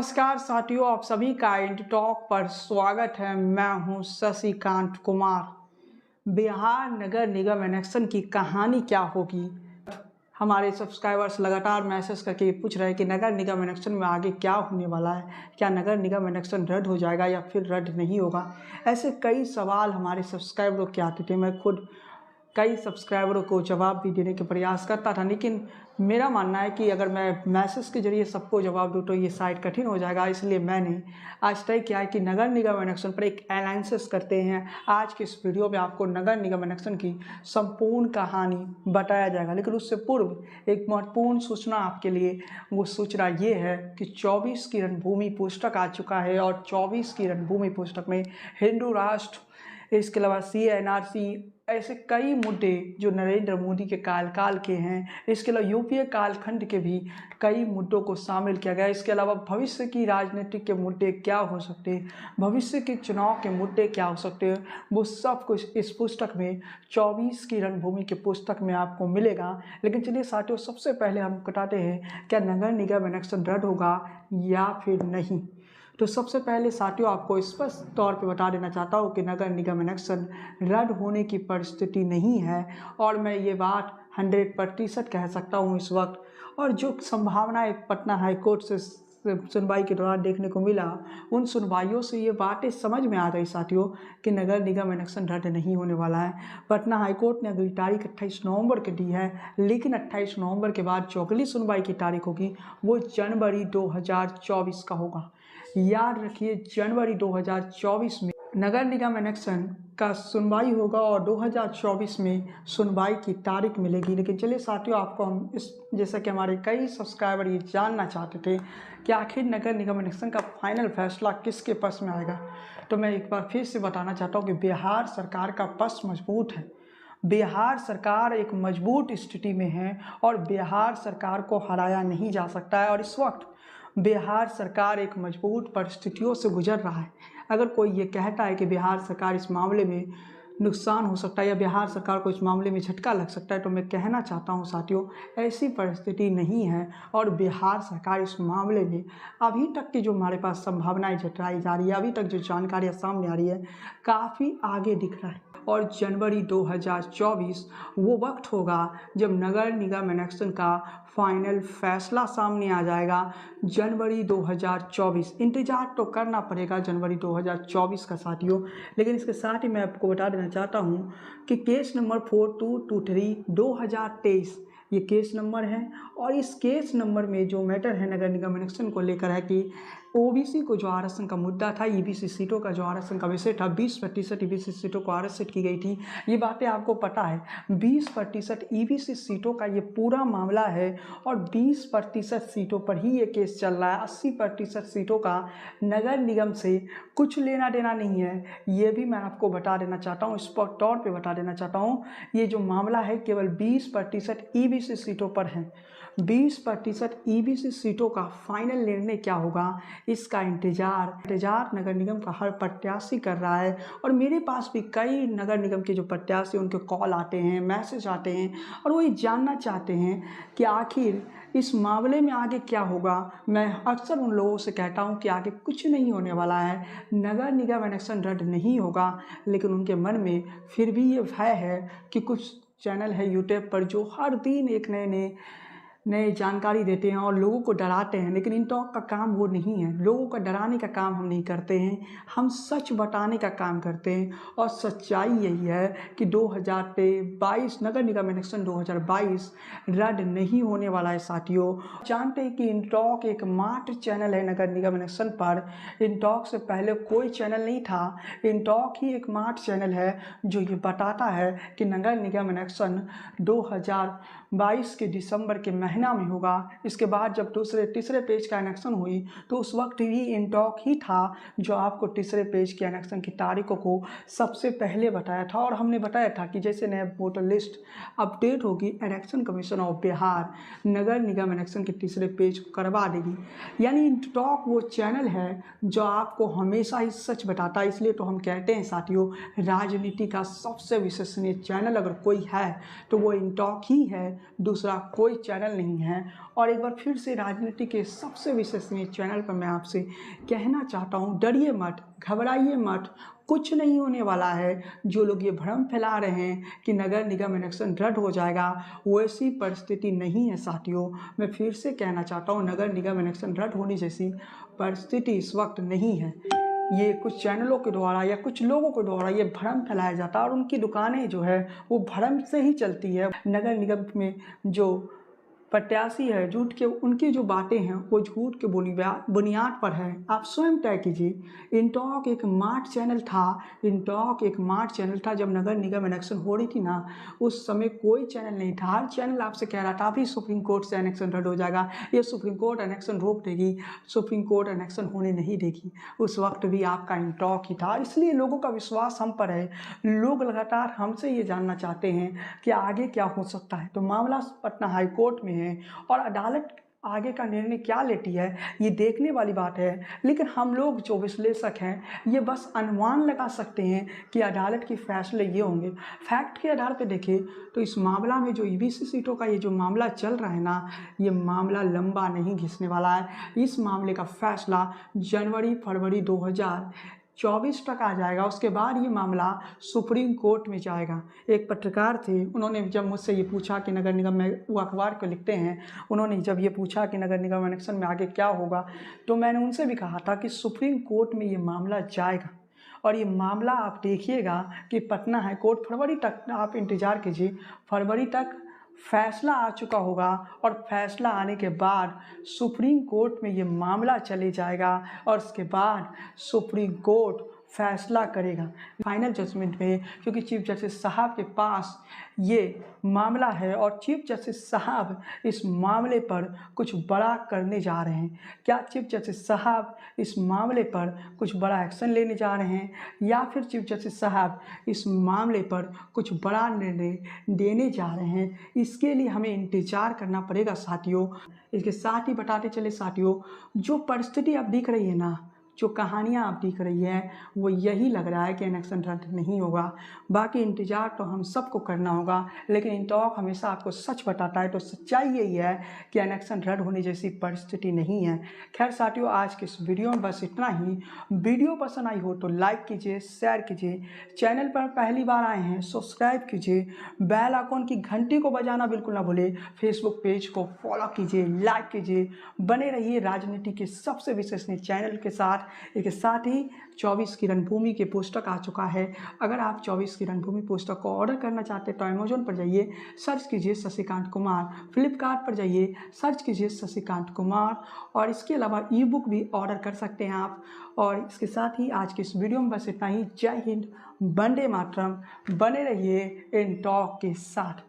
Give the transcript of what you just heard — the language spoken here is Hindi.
नमस्कार साथियों, आप सभी का इंड टॉक पर स्वागत है। मैं हूं शशिकांत कुमार। बिहार नगर निगम इलेक्शन की कहानी क्या होगी? हमारे सब्सक्राइबर्स लगातार मैसेज करके पूछ रहे हैं कि नगर निगम इलेक्शन में आगे क्या होने वाला है। क्या नगर निगम इलेक्शन रद्द हो जाएगा या फिर रद्द नहीं होगा? ऐसे कई सवाल हमारे सब्सक्राइबरों के आते थे। मैं खुद कई सब्सक्राइबरों को जवाब भी देने के प्रयास करता था, लेकिन मेरा मानना है कि अगर मैं मैसेज के जरिए सबको जवाब दूँ तो ये शायद कठिन हो जाएगा। इसलिए मैंने आज तय किया है कि नगर निगम इलेक्शन पर एक एनालिसिस करते हैं। आज के इस वीडियो में आपको नगर निगम इलेक्शन की संपूर्ण कहानी बताया जाएगा, लेकिन उससे पूर्व एक महत्वपूर्ण सूचना आपके लिए। वो सूचना ये है कि 24 की रणभूमि पुस्तक आ चुका है और 24 की रणभूमि पुस्तक में हिंदू राष्ट्र, इसके अलावा CNRC, ऐसे कई मुद्दे जो नरेंद्र मोदी के कार्यकाल के हैं, इसके अलावा यूपीए कालखंड के भी कई मुद्दों को शामिल किया गया। इसके अलावा भविष्य की राजनीतिक के मुद्दे क्या हो सकते हैं, भविष्य के चुनाव के मुद्दे क्या हो सकते हैं, वो सब कुछ इस पुस्तक में 24 की रणभूमि के पुस्तक में आपको मिलेगा। लेकिन चलिए साथियों, सबसे पहले हम बताते हैं क्या नगर निगम इलेक्शन रद्द होगा या फिर नहीं। तो सबसे पहले साथियों, आपको स्पष्ट तौर पे बता देना चाहता हूँ कि नगर निगम इलेक्शन रद्द होने की परिस्थिति नहीं है, और मैं ये बात 100% कह सकता हूँ इस वक्त। और जो संभावनाएं पटना हाईकोर्ट से सुनवाई के दौरान देखने को मिला, उन सुनवाइयों से ये बातें समझ में आ गई साथियों कि नगर निगम इलेक्शन रद्द नहीं होने वाला है। पटना हाईकोर्ट ने अगली तारीख 28 नवंबर की दी है, लेकिन 28 नवंबर के बाद जो अगली सुनवाई की तारीख होगी वो जनवरी 2024 का होगा। याद रखिए, जनवरी 2024 में नगर निगम इलेक्शन का सुनवाई होगा और 2024 में सुनवाई की तारीख मिलेगी। लेकिन चलिए साथियों, आपको हम इस जैसा कि हमारे कई सब्सक्राइबर ये जानना चाहते थे कि आखिर नगर निगम इलेक्शन का फाइनल फैसला किसके पक्ष में आएगा, तो मैं एक बार फिर से बताना चाहता हूँ कि बिहार सरकार का पक्ष मजबूत है। बिहार सरकार एक मजबूत स्थिति में है और बिहार सरकार को हराया नहीं जा सकता है। और इस वक्त बिहार सरकार एक मजबूत परिस्थितियों से गुजर रहा है। अगर कोई ये कहता है कि बिहार सरकार इस मामले में नुकसान हो सकता है या बिहार सरकार को इस मामले में झटका लग सकता है, तो मैं कहना चाहता हूं साथियों, ऐसी परिस्थिति नहीं है। और बिहार सरकार इस मामले में अभी तक की जो हमारे पास संभावनाएं जताई जा रही है, अभी तक जो जानकारियां सामने आ रही है, काफ़ी आगे दिख रहा है। और जनवरी 2024 वो वक्त होगा जब नगर निगम इलेक्शन का फाइनल फैसला सामने आ जाएगा। जनवरी 2024 इंतजार तो करना पड़ेगा जनवरी 2024 का साथियों। लेकिन इसके साथ ही मैं आपको बता देना चाहता हूँ कि केस नंबर 4223/2023 ये केस नंबर है। और इस केस नंबर में जो मैटर है नगर निगम इलेक्शन को लेकर है कि ओबीसी को जो आरक्षण का मुद्दा था, ईबीसी सीटों का जो आरक्षण का विषय था, 20% ईबीसी सीटों को आरक्षित की गई थी। ये बातें आपको पता है, 20% ईबीसी सीटों का ये पूरा मामला है और 20% सीटों पर ही ये केस चल रहा है। 80% सीटों का नगर निगम से कुछ लेना देना नहीं है। ये भी मैं आपको बता देना चाहता हूँ, स्पष्ट तौर पे बता देना चाहता हूँ, ये जो मामला है केवल 20% ईबीसी सीटों पर है। 20% ईबीसी सीटों का फाइनल निर्णय क्या होगा, इसका इंतजार नगर निगम का हर प्रत्याशी कर रहा है। और मेरे पास भी कई नगर निगम के जो प्रत्याशी, उनके कॉल आते हैं, मैसेज आते हैं, और वो ये जानना चाहते हैं कि आखिर इस मामले में आगे क्या होगा। मैं अक्सर उन लोगों से कहता हूं कि आगे कुछ नहीं होने वाला है, नगर निगम इलेक्शन रद्द नहीं होगा। लेकिन उनके मन में फिर भी ये भय है कि कुछ चैनल है यूट्यूब पर जो हर दिन एक नए जानकारी देते हैं और लोगों को डराते हैं, लेकिन इन टॉक का काम वो नहीं है। लोगों का डराने का काम हम नहीं करते हैं, हम सच बताने का काम करते हैं। और सच्चाई यही है कि 2022 नगर निगम इलेक्शन 2022 रद्द नहीं होने वाला है साथियों। जानते हैं कि इन टॉक एकमात्र चैनल है नगर निगम इलेक्शन पर। इन टॉक से पहले कोई चैनल नहीं था। इन टॉक ही एकमात्र चैनल है जो ये बताता है कि नगर निगम इलेक्शन 2022 के दिसंबर के महीना में होगा। इसके बाद जब तीसरे पेज का इलेक्शन हुई तो उस वक्त भी इन टॉक ही था जो आपको तीसरे पेज के इलेक्शन की तारीखों को सबसे पहले बताया था। और हमने बताया था कि जैसे नया वोटर लिस्ट अपडेट होगी, election commission of Bihar Nagar Nigam election के तीसरे पेज को करवा देगी। यानी इन टॉक वो चैनल है जो आपको हमेशा ही सच बताता है। इसलिए तो हम कहते हैं साथियों, राजनीति का सबसे विश्वसनीय चैनल अगर कोई है तो वो इन टॉक ही है, दूसरा कोई चैनल नहीं नहीं हैं। और एक बार फिर से राजनीति के सबसे विश्वसनीय चैनल पर मैं आपसे कहना चाहता हूँ, डरिए मत, घबराइए मत, कुछ नहीं होने वाला है। जो लोग ये भ्रम फैला रहे हैं कि नगर निगम इलेक्शन रद्द हो जाएगा, वैसी परिस्थिति नहीं है साथियों। मैं फिर से कहना चाहता हूँ, नगर निगम इलेक्शन रद्द होने जैसी परिस्थिति इस वक्त नहीं है। ये कुछ चैनलों के द्वारा या कुछ लोगों के द्वारा ये भ्रम फैलाया जाता है और उनकी दुकानें जो है वो भ्रम से ही चलती है। नगर निगम में जो प्रत्याशी है, झूठ के उनकी जो बातें हैं वो झूठ के बुनियाद पर है। आप स्वयं तय कीजिए। इंटॉक एक मार्ट चैनल था, इंटॉक एक मार्ट चैनल था जब नगर निगम इलेक्शन हो रही थी ना, उस समय कोई चैनल नहीं था। हर चैनल आपसे कह रहा था अभी सुप्रीम कोर्ट से इलेक्शन रद्द हो जाएगा, ये सुप्रीम कोर्ट इलेक्शन रोक देगी, सुप्रीम कोर्ट इलेक्शन होने नहीं देगी। उस वक्त भी आपका इंटॉक ही था। इसलिए लोगों का विश्वास हम पर है। लोग लगातार हमसे ये जानना चाहते हैं कि आगे क्या हो सकता है। तो मामला पटना हाई कोर्ट में है और अदालत आगे का निर्णय क्या लेती है ये देखने वाली बात है। लेकिन हम लोग जो विश्लेषक हैं ये बस अनुमान लगा सकते हैं कि अदालत के फैसले ये होंगे। फैक्ट के आधार पर देखें तो इस मामला में जो ईबीसी सीटों का ये जो मामला चल रहा है ना, ये मामला लंबा नहीं घिसने वाला है। इस मामले का फैसला जनवरी-फरवरी 2024 तक आ जाएगा। उसके बाद ये मामला सुप्रीम कोर्ट में जाएगा। एक पत्रकार थे, उन्होंने जब मुझसे ये पूछा कि नगर निगम में, वो अखबार को लिखते हैं, उन्होंने जब ये पूछा कि नगर निगम इलेक्शन में आगे क्या होगा, तो मैंने उनसे भी कहा था कि सुप्रीम कोर्ट में ये मामला जाएगा। और ये मामला आप देखिएगा कि पटना हाई कोर्ट फरवरी तक आप इंतज़ार कीजिए, फरवरी तक फैसला आ चुका होगा और फैसला आने के बाद सुप्रीम कोर्ट में ये मामला चले जाएगा और उसके बाद सुप्रीम कोर्ट फैसला करेगा फाइनल जजमेंट में। क्योंकि चीफ जस्टिस साहब के पास ये मामला है और चीफ जस्टिस साहब इस मामले पर कुछ बड़ा करने जा रहे हैं। क्या चीफ जस्टिस साहब इस मामले पर कुछ बड़ा एक्शन लेने जा रहे हैं या फिर चीफ जस्टिस साहब इस मामले पर कुछ बड़ा निर्णय देने जा रहे हैं, इसके लिए हमें इंतजार करना पड़ेगा साथियों। इसके साथ ही बताते चले साथियों, जो परिस्थिति अब दिख रही है ना, जो कहानियाँ आप दिख रही हैं, वो यही लग रहा है कि इलेक्शन रद्द नहीं होगा। बाकी इंतज़ार तो हम सबको करना होगा, लेकिन इंटॉक हमेशा आपको सच बताता है। तो सच्चाई यही है कि इलेक्शन रद्द होने जैसी परिस्थिति नहीं है। खैर साथियों, आज के इस वीडियो में बस इतना ही। वीडियो पसंद आई हो तो लाइक कीजिए, शेयर कीजिए, चैनल पर पहली बार आए हैं सब्सक्राइब कीजिए, बेल आइकॉन की घंटी को बजाना बिल्कुल ना भूलें, फेसबुक पेज को फॉलो कीजिए, लाइक कीजिए। बने रहिए राजनीति के सबसे विश्वसनीय चैनल के साथ। इसके साथ ही 24 की रणभूमि के पुस्तक आ चुका है। अगर आप 24 की रणभूमि पुस्तक को ऑर्डर करना चाहते हैं तो अमेजोन पर जाइए, सर्च कीजिए शशिकांत कुमार, फ्लिपकार्ट पर जाइए, सर्च कीजिए शशिकांत कुमार, और इसके अलावा ई बुक भी ऑर्डर कर सकते हैं आप। और इसके साथ ही आज की इस वीडियो में बस इतना ही। जय हिंद, वंदे मातरम। बने रहिए इन टॉक के साथ।